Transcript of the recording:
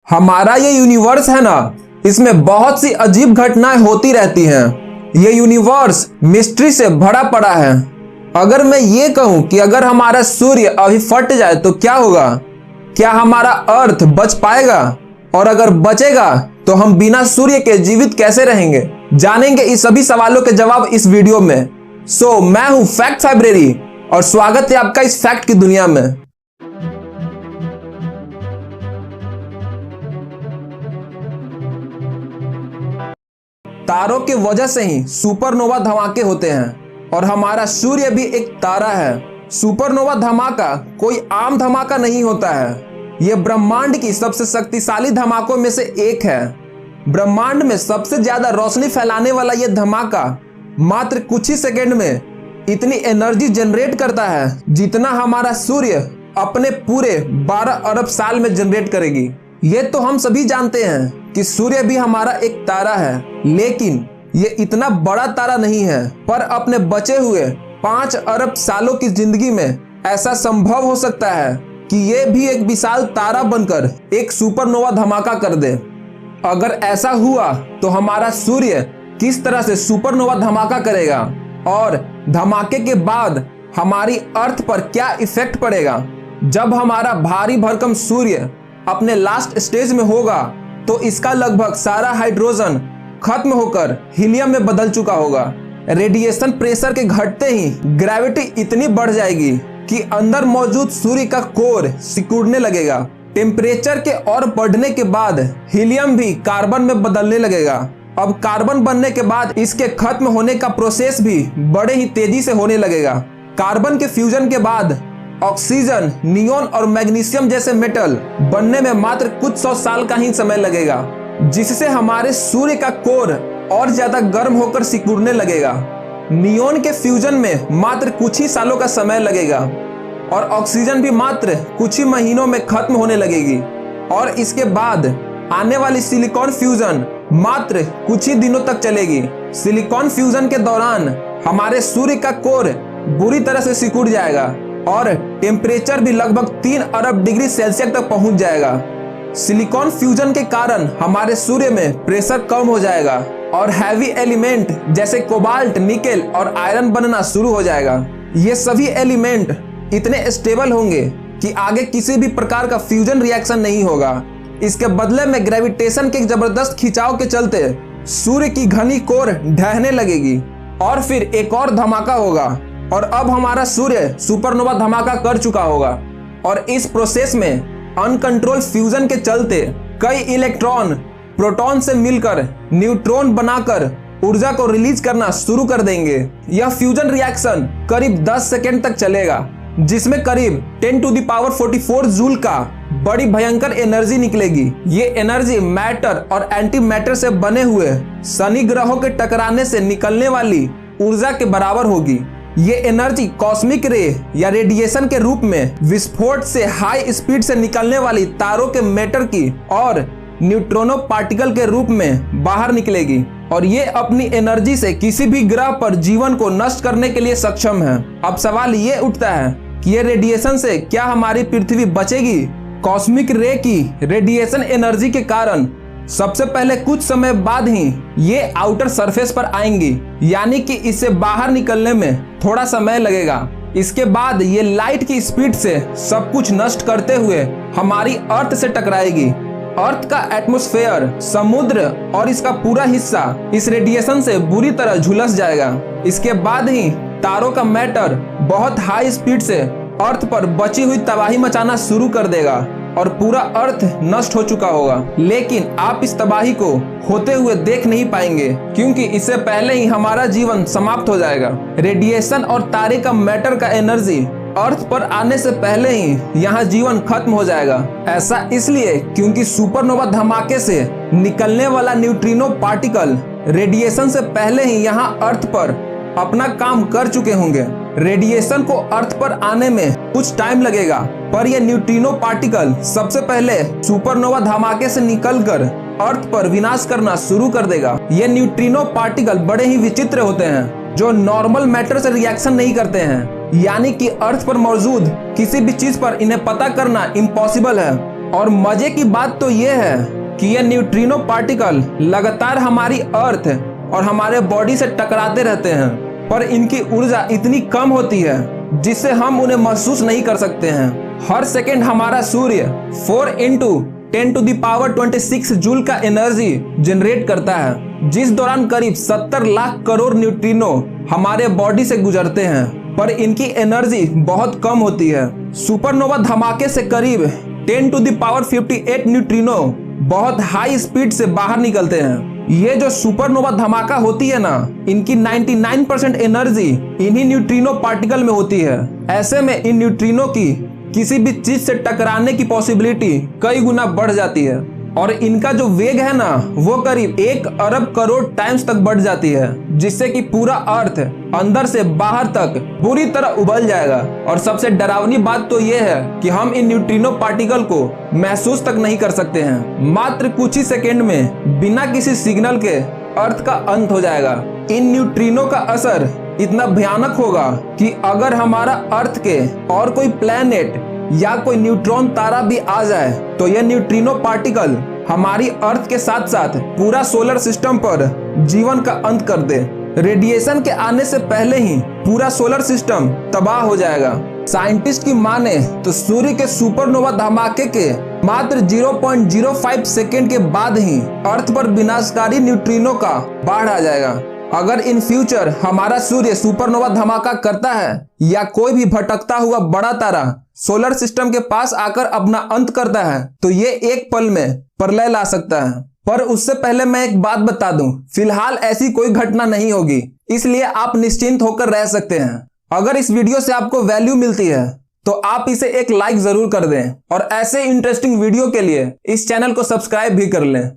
हमारा ये यूनिवर्स है ना, इसमें बहुत सी अजीब घटनाएं होती रहती हैं। ये यूनिवर्स मिस्ट्री से भरा पड़ा है। अगर मैं ये कहूं कि अगर हमारा सूर्य अभी फट जाए तो क्या होगा? क्या हमारा अर्थ बच पाएगा? और अगर बचेगा तो हम बिना सूर्य के जीवित कैसे रहेंगे? जानेंगे इस सभी सवालों के जवाब इस वीडियो में। मैं हूं फैक्ट लाइब्रेरी और स्वागत है आपका इस फैक्ट की दुनिया में। तारों की वजह से ही सुपरनोवा धमाके होते हैं और हमारा सूर्य भी एक तारा है। सुपरनोवा धमाका कोई आम धमाका नहीं होता है। यह ब्रह्मांड की सबसे शक्तिशाली धमाकों में से एक है। ब्रह्मांड में सबसे ज्यादा रोशनी फैलाने वाला यह धमाका मात्र कुछ ही सेकंड में इतनी एनर्जी जनरेट करता है जितना हमारा सूर्य अपने पूरे 12 अरब साल में जनरेट करेगी। ये तो हम सभी जानते हैं कि सूर्य भी हमारा एक तारा है, लेकिन ये इतना बड़ा तारा नहीं है। पर अपने बचे हुए 5 अरब सालों की जिंदगी में ऐसा संभव हो सकता है कि ये भी एक विशाल तारा बनकर एक सुपरनोवा धमाका कर दे। अगर ऐसा हुआ तो हमारा सूर्य किस तरह से सुपरनोवा धमाका करेगा और धमाके के बाद हमारी अर्थ पर क्या इफेक्ट पड़ेगा? जब हमारा भारी भरकम सूर्य अपने लास्ट स्टेज में होगा तो इसका लगभग सारा हाइड्रोजन खत्म होकर हीलियम में बदल चुका होगा। रेडिएशन प्रेशर के घटते ही ग्रेविटी इतनी बढ़ जाएगी कि अंदर मौजूद सूर्य का कोर सिकुड़ने लगेगा। टेम्परेचर के और बढ़ने के बाद हीलियम भी कार्बन में बदलने लगेगा। अब कार्बन बनने के बाद इसके खत्म होने का प्रोसेस भी बड़े ही तेजी से होने लगेगा। कार्बन के फ्यूजन के बाद ऑक्सीजन, नियोन और मैग्नीशियम जैसे मेटल बनने में मात्र कुछ 100 साल का ही समय लगेगा, जिससे हमारे सूर्य का कोर और ज्यादा गर्म होकर सिकुड़ने लगेगा। नियोन के फ्यूजन में मात्र कुछ ही सालों का समय लगेगा और ऑक्सीजन भी मात्र कुछ ही महीनों में खत्म होने लगेगी। और इसके बाद आने वाली सिलिकॉन फ्यूजन मात्र कुछ ही दिनों तक चलेगी। सिलिकॉन फ्यूजन के दौरान हमारे सूर्य का कोर बुरी तरह से सिकुड़ जाएगा और टेम्परेचर भी लगभग 3 अरब डिग्री सेल्सियस तक पहुंच जाएगा। सिलिकॉन फ्यूजन के कारण हमारे सूर्य में प्रेशर कम हो जाएगा और हैवी एलिमेंट जैसे कोबाल्ट, निकेल और आयरन बनना शुरू हो जाएगा। ये सभी एलिमेंट इतने स्टेबल होंगे कि आगे किसी भी प्रकार का फ्यूजन रिएक्शन नहीं होगा। इसके बदले में ग्रेविटेशन के जबरदस्त खिंचाव के चलते सूर्य की घनी कोर ढहने लगेगी और फिर एक और धमाका होगा और अब हमारा सूर्य सुपरनोवा धमाका कर चुका होगा। और इस प्रोसेस में अनकंट्रोल फ्यूजन के चलते कई इलेक्ट्रॉन प्रोटॉन से मिलकर न्यूट्रॉन बनाकर ऊर्जा को रिलीज करना शुरू कर देंगे। यह फ्यूजन रिएक्शन करीब 10 सेकेंड तक चलेगा, जिसमें करीब 10 टू द पावर 44 जूल का बड़ी भयंकर एनर्जी निकलेगी। ये एनर्जी मैटर और एंटी मैटर से बने हुए शनि ग्रहों के टकराने से निकलने वाली ऊर्जा के बराबर होगी। ये एनर्जी कॉस्मिक रे या रेडिएशन के रूप में विस्फोट से हाई स्पीड से निकलने वाली तारों के मैटर की और न्यूट्रॉनो पार्टिकल के रूप में बाहर निकलेगी और ये अपनी एनर्जी से किसी भी ग्रह पर जीवन को नष्ट करने के लिए सक्षम है। अब सवाल ये उठता है कि ये रेडिएशन से क्या हमारी पृथ्वी बचेगी? कॉस्मिक रे की रेडिएशन एनर्जी के कारण सबसे पहले कुछ समय बाद ही ये आउटर सरफेस पर आएंगी, यानी कि इसे बाहर निकलने में थोड़ा समय लगेगा। इसके बाद ये लाइट की स्पीड से सब कुछ नष्ट करते हुए हमारी अर्थ से टकराएगी। अर्थ का एटमॉस्फेयर, समुद्र और इसका पूरा हिस्सा इस रेडिएशन से बुरी तरह झुलस जाएगा। इसके बाद ही तारों का मैटर बहुत हाई स्पीड से अर्थ पर बची हुई तबाही मचाना शुरू कर देगा और पूरा अर्थ नष्ट हो चुका होगा। लेकिन आप इस तबाही को होते हुए देख नहीं पाएंगे, क्योंकि इससे पहले ही हमारा जीवन समाप्त हो जाएगा। रेडिएशन और तारे का मैटर का एनर्जी अर्थ पर आने से पहले ही यहाँ जीवन खत्म हो जाएगा। ऐसा इसलिए क्योंकि सुपरनोवा धमाके से निकलने वाला न्यूट्रिनो पार्टिकल रेडिएशन से पहले ही यहाँ अर्थ पर अपना काम कर चुके होंगे। रेडिएशन को अर्थ पर आने में कुछ टाइम लगेगा, पर यह न्यूट्रिनो पार्टिकल सबसे पहले सुपरनोवा धमाके से निकलकर अर्थ पर विनाश करना शुरू कर देगा। ये न्यूट्रिनो पार्टिकल बड़े ही विचित्र होते हैं, जो नॉर्मल मैटर से रिएक्शन नहीं करते हैं, यानी कि अर्थ पर मौजूद किसी भी चीज पर इन्हें पता करना इम्पॉसिबल है। और मजे की बात तो ये है कि ये न्यूट्रिनो पार्टिकल लगातार हमारी अर्थ और हमारे बॉडी से टकराते रहते हैं, पर इनकी ऊर्जा इतनी कम होती है जिससे हम उन्हें महसूस नहीं कर सकते हैं। हर सेकेंड हमारा सूर्य 4 × 10⁻26 जूल का एनर्जी जनरेट करता है, जिस दौरान करीब 70 लाख करोड़ न्यूट्रिनो हमारे बॉडी से गुजरते हैं, पर इनकी एनर्जी बहुत कम होती है। सुपरनोवा धमाके से करीब 10⁻58 न्यूट्रिनो बहुत हाई स्पीड से बाहर निकलते हैं। ये जो सुपरनोवा धमाका होती है ना, इनकी 99% एनर्जी इन्हीं न्यूट्रिनो पार्टिकल में होती है। ऐसे में इन न्यूट्रिनो की किसी भी चीज से टकराने की पॉसिबिलिटी कई गुना बढ़ जाती है और इनका जो वेग है ना, वो करीब 1 अरब करोड़ टाइम्स तक बढ़ जाती है, जिससे कि पूरा अर्थ अंदर से बाहर तक पूरी तरह उबल जाएगा। और सबसे डरावनी बात तो ये है कि हम इन न्यूट्रिनो पार्टिकल को महसूस तक नहीं कर सकते हैं। मात्र कुछ ही सेकेंड में बिना किसी सिग्नल के अर्थ का अंत हो जाएगा। इन न्यूट्रिनो का असर इतना भयानक होगा कि अगर हमारा अर्थ के और कोई प्लेनेट या कोई न्यूट्रॉन तारा भी आ जाए तो यह न्यूट्रिनो पार्टिकल हमारी अर्थ के साथ साथ पूरा सोलर सिस्टम पर जीवन का अंत कर दे। रेडिएशन के आने से पहले ही पूरा सोलर सिस्टम तबाह हो जाएगा। साइंटिस्ट की माने तो सूर्य के सुपरनोवा धमाके के मात्र 0.05 सेकेंड के बाद ही अर्थ पर विनाशकारी न्यूट्रिनो का बाढ़ आ जाएगा। अगर इन फ्यूचर हमारा सूर्य सुपरनोवा धमाका करता है या कोई भी भटकता हुआ बड़ा तारा सोलर सिस्टम के पास आकर अपना अंत करता है, तो ये एक पल में प्रलय ला सकता है। पर उससे पहले मैं एक बात बता दूं, फिलहाल ऐसी कोई घटना नहीं होगी, इसलिए आप निश्चिंत होकर रह सकते हैं। अगर इस वीडियो से आपको वैल्यू मिलती है तो आप इसे एक लाइक जरूर कर दें और ऐसे इंटरेस्टिंग वीडियो के लिए इस चैनल को सब्सक्राइब भी कर लें।